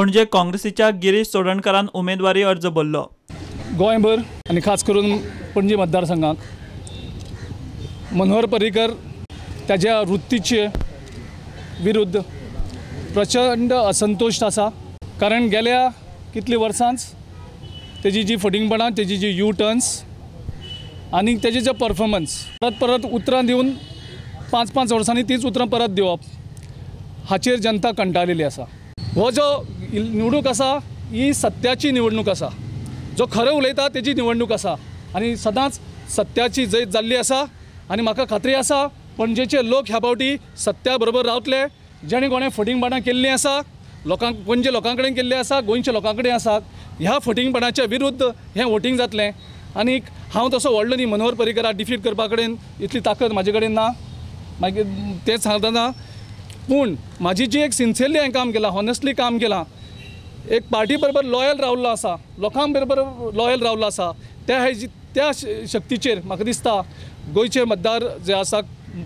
पणजे काँग्रेसीच्या गिरीश चोडणकरान उमेदवारी अर्ज भरलो। गोंयभर आनी खास करून पणजी मतदारसंघात मनोहर पर्रीकर त्याच्या वृत्तीचे विरुद्ध प्रचंड असंतोष आसा। कारण गेल्या कितली वर्सांच तेजी जी फटिंगपणां, तेजी जी यू टर्न्स आनी तेजे जे परफॉर्मन्स परत उतरां दिवन 5-5 वर्सांनी तीच उतरां परत दिवप हाचेर जनता कंटाळलेली आसा। हो जो निवडणूक आसा ही सत्याची निवडणूक आसा, जो खरें उलयता तेजी निवडणूक आसा आनी सदांच सत्याची जैत जाल्ली आसा। आनी म्हाका खात्री आसा पणजेचे लोक ह्या फावटी सत्या बरोबर रावतले। जेणे कोणें फटिंगपणां केल्लीं आसा, पणजे लोकां कडेन केल्लीं आसा, गोंयच्या लोकां कडेन आसा, ह्या फटिंगपणाच्या विरुद्ध हें वोटींग जातलें। आनीक हांव तसो व्हडलो न्ही, मनोहर पर्रीकराक डिफीट करपा कडेन इतली ताकद म्हाजे कडेन ना, मागीर तें सांगतना पूण म्हाजी जी एक सिन्सियरली हांवें काम केलां, हॉनेस्टली काम केलां, एक पार्टी बरोबर लॉयल रावल्लो आसा, लोकां बरोबर लॉयल रावल्लो आसा, त्या शक्तीचेर म्हाका दिसता गोंयचे मतदार जे आसा,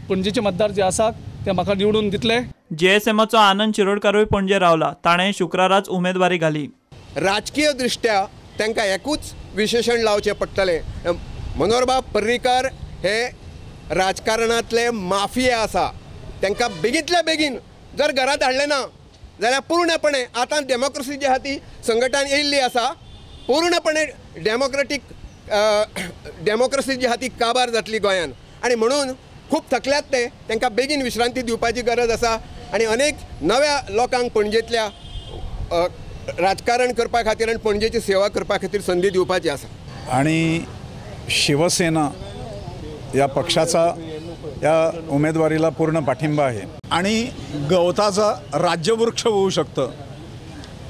पणजेचे मतदार जे आसा ते म्हाका निवडून दितले। JSMचो आनंद शिरोडकारूय पणजे रावला। ताणें शुक्राराच उमेदवारी घाली। राजकीय दृश्ट्या तांकां एकूच विशेषण लावचें पडटलें। मनोहरबाब पर्रीकर हे राजकारणांतले माफिया आसा। तांकां बेगींतल्या बेगीन जर घरांत हाडलें ना जाल्यार पूर्णपणे आतां डेमोक्रेसी जी आसा ती संघटन येयल्ली आसा, पूर्णपणे डेमोक्रेसी जी आसा ती काबार जातली गोंयान। आनी म्हणून खूब थकल्यात ते, तांकां बेगीन विश्रांती दिवपाची गरज आसा आनी अनेक नव्या लोकांक पणजेंतल्या राजकारण करपा खातीर आनी पणजेची सेवा करपा खातीर संदी दिवपाची आसा। आणि शिवसेना या पक्षाचा या उमेदवारीला पूर्ण पाठिंबा आहे आणि गवताचा राज्यवृक्ष होऊ शकतं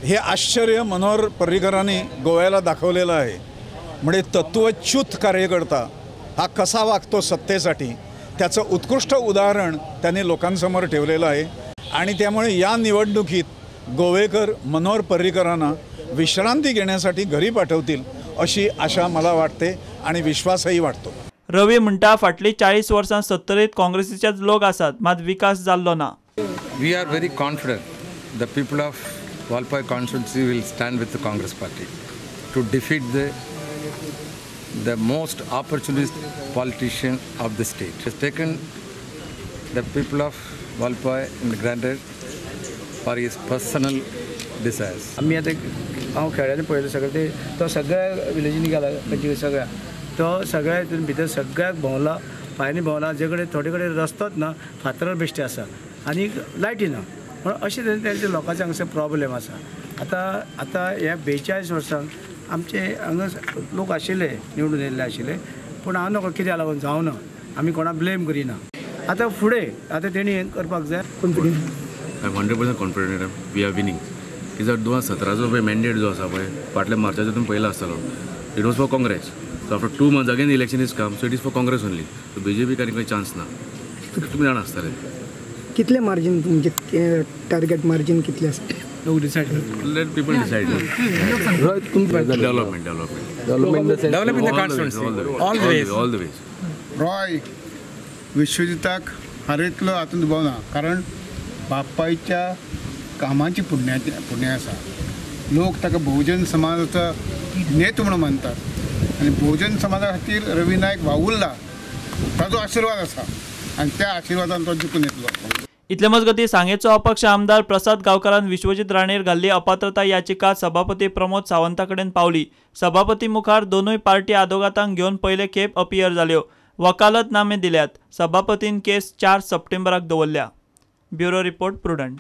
हे आश्चर्य मनोहर पर्रीकरांनी गोव्याला दाखवलेलं आहे। म्हणजे तत्वच्युत कार्यकर्ता हा कसा वागतो सत्तेसाठी त्याचं उत्कृष्ट उदाहरण त्यांनी लोकांसमोर ठेवलेलं आहे। आणि त्यामुळे या निवडणुकीत गोवेकर मनोहर पर्रीकरांना विश्रांती घेण्यासाठी घरी पाठवतील अशी आशा मला वाटते आणि विश्वासही वाटतो। रवी म्हणटा फाटली 40 वर्सां सत्तरीत काँग्रेसीचेच लोक आसात, मात विकास जाल्लो ना। We are very confident the people of Valpai constituency will stand with the Congress party to defeat the most opportunist politician of the state. Has taken the people of Valpai and granted for his personal desires. आम्ही आता हांव खेळ्यांनी पळयलें सगळें ते तो सगळ्या विलेजींनी गेला, म्हणजे सगळ्या तो सगळ्या हितून भितर सगळ्याक भोंवला, पांयांनी भोंवला। जे कडेन थोडे कडेन रस्तोच ना, फातरार बेश्टे आसा आनी लायटी ना, पण अशें तरेन तेंचे लोकांचे हांगासर प्रॉब्लेम आसा। आतां ह्या 42 वर्सांक आमचे हांगा लोक आशिल्ले निवडून येयल्ले आशिल्ले, पूण हांव नकळो कित्याक लागून जावना, आमी कोणाक ब्लेम करिना। आतां फुडें आतां तेणी हें करपाक जाय। I'm 100% confident we are winning. कित्याक 2017 जो मॅन्डेट जो आसा पळय फाटल्या मार्चाचो तुमी पयला आसतलो, it was for Congress. So after 2 months again election is come, so it is for Congress only. So BJP का काही चान्स ना, तुम्ही जाणा आसतले। कितले मार्जिन तुमचे टार्गेट मार्जिन कितले आसता? No decide, let people decide. Development Developing the constituency all the ways. Roy विश्वजिताक हारयतलो हातूंत दुबाव ना, कारण बापायच्या कामाची पुण्य आसा। लोक ताका बहुजन समाजाचा नेतो म्हणून मानतात आनी बहुजन समाजा खातीर रवी नायक वावुरला, ताजो आशिर्वाद आसा आनी त्या आशिर्वादान तो जिखून येतलो। इतले मजगती सांगेचो अपक्ष आमदार प्रसाद गांवकारान विश्वजीत राणेर घाल्ली अपात्रता याचिका सभापती प्रमोद सावंता कडेन पावली। सभापती मुखार दोनूय पार्टी आदोगातांक घेवन पयले खेप अपियर जाल्यो। वकालतनामे दिल्यात। सभापतीन केस 4 सप्टेंबराक दवरल्या। Bureau report, prudent.